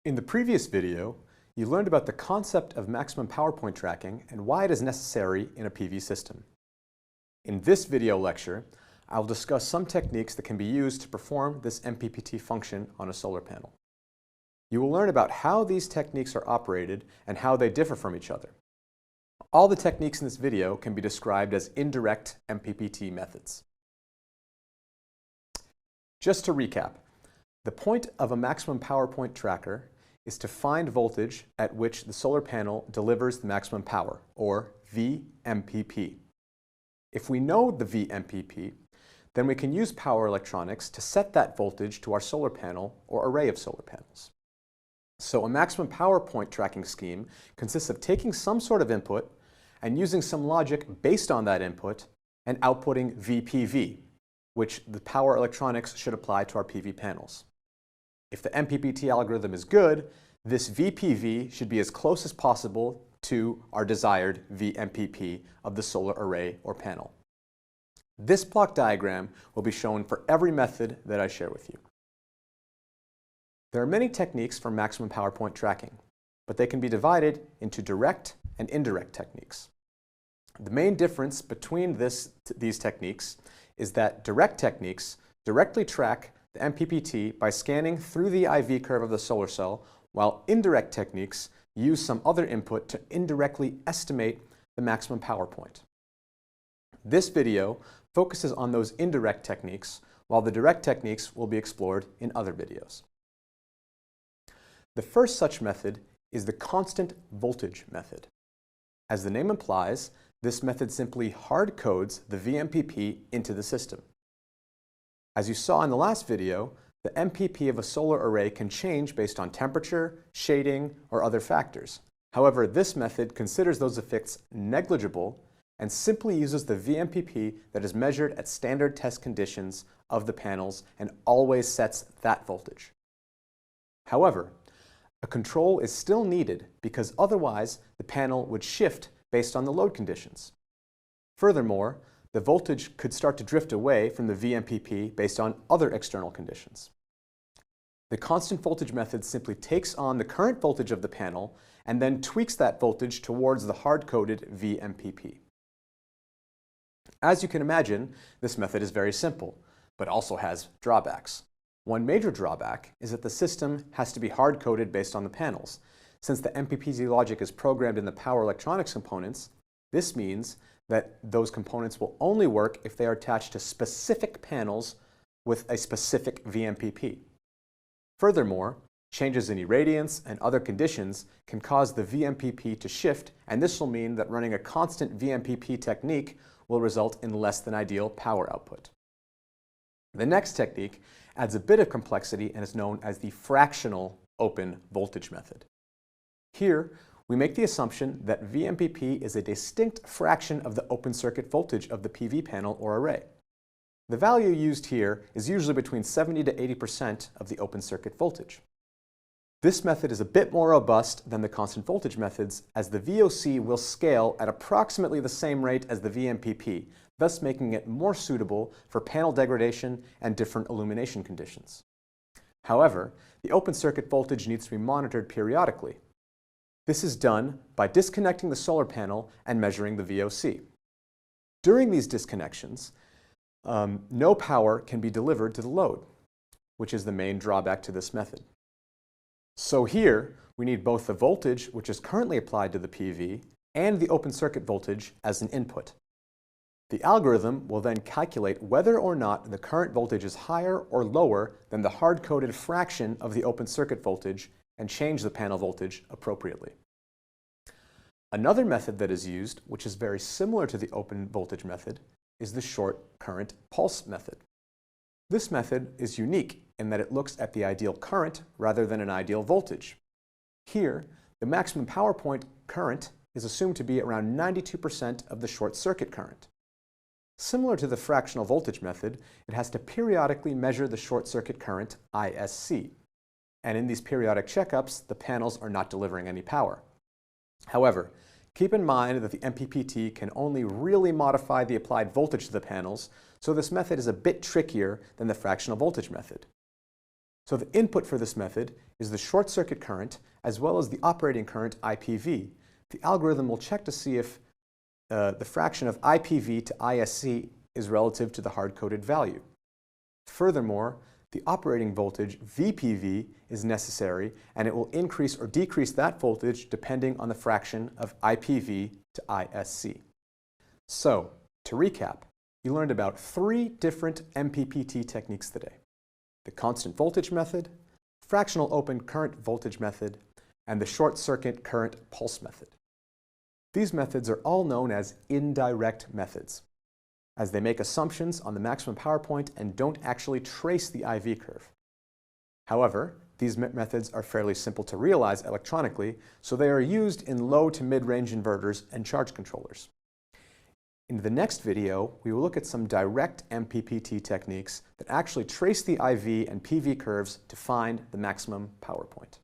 In the previous video, you learned about the concept of maximum power point tracking and why it is necessary in a PV system. In this video lecture, I will discuss some techniques that can be used to perform this MPPT function on a solar panel. You will learn about how these techniques are operated and how they differ from each other. All the techniques in this video can be described as indirect MPPT methods. Just to recap, the point of a maximum power point tracker is to find voltage at which the solar panel delivers the maximum power, or VMPP. If we know the VMPP, then we can use power electronics to set that voltage to our solar panel or array of solar panels. So a maximum power point tracking scheme consists of taking some sort of input and using some logic based on that input and outputting VPV, which the power electronics should apply to our PV panels. If the MPPT algorithm is good, this VPV should be as close as possible to our desired VMPP of the solar array or panel. This block diagram will be shown for every method that I share with you. There are many techniques for maximum power point tracking, but they can be divided into direct and indirect techniques. The main difference between these techniques is that direct techniques directly track the MPPT by scanning through the IV curve of the solar cell, while indirect techniques use some other input to indirectly estimate the maximum power point. This video focuses on those indirect techniques, while the direct techniques will be explored in other videos. The first such method is the constant voltage method. As the name implies, this method simply hard codes the VMPP into the system. As you saw in the last video, the MPP of a solar array can change based on temperature, shading, or other factors. However, this method considers those effects negligible and simply uses the VMPP that is measured at standard test conditions of the panels and always sets that voltage. However, a control is still needed because otherwise the panel would shift based on the load conditions. Furthermore, the voltage could start to drift away from the VMPP based on other external conditions. The constant voltage method simply takes on the current voltage of the panel and then tweaks that voltage towards the hard-coded VMPP. As you can imagine, this method is very simple, but also has drawbacks. One major drawback is that the system has to be hard-coded based on the panels. Since the MPPT logic is programmed in the power electronics components, this means that those components will only work if they are attached to specific panels with a specific VMPP. Furthermore, changes in irradiance and other conditions can cause the VMPP to shift, and this will mean that running a constant VMPP technique will result in less than ideal power output. The next technique adds a bit of complexity and is known as the fractional open voltage method. Here, we make the assumption that VMPP is a distinct fraction of the open circuit voltage of the PV panel or array. The value used here is usually between 70 to 80% of the open circuit voltage. This method is a bit more robust than the constant voltage methods, as the VOC will scale at approximately the same rate as the VMPP, thus making it more suitable for panel degradation and different illumination conditions. However, the open circuit voltage needs to be monitored periodically. This is done by disconnecting the solar panel and measuring the VOC. During these disconnections, no power can be delivered to the load, which is the main drawback to this method. So here, we need both the voltage, which is currently applied to the PV, and the open circuit voltage as an input. The algorithm will then calculate whether or not the current voltage is higher or lower than the hard-coded fraction of the open circuit voltage and change the panel voltage appropriately. Another method that is used, which is very similar to the open voltage method, is the short current pulse method. This method is unique in that it looks at the ideal current rather than an ideal voltage. Here, the maximum power point current is assumed to be around 92% of the short circuit current. Similar to the fractional voltage method, it has to periodically measure the short circuit current, ISC. And in these periodic checkups, the panels are not delivering any power. However, keep in mind that the MPPT can only really modify the applied voltage to the panels, so this method is a bit trickier than the fractional voltage method. So the input for this method is the short circuit current as well as the operating current IPV. The algorithm will check to see if the fraction of IPV to ISC is relative to the hard-coded value. Furthermore, the operating voltage VPV is necessary, and it will increase or decrease that voltage depending on the fraction of IPV to ISC. So, to recap, you learned about 3 different MPPT techniques today: the constant voltage method, fractional open current voltage method, and the short circuit current pulse method. These methods are all known as indirect methods, as they make assumptions on the maximum power point and don't actually trace the IV curve. However, these methods are fairly simple to realize electronically, so they are used in low to mid-range inverters and charge controllers. In the next video, we will look at some direct MPPT techniques that actually trace the IV and PV curves to find the maximum power point.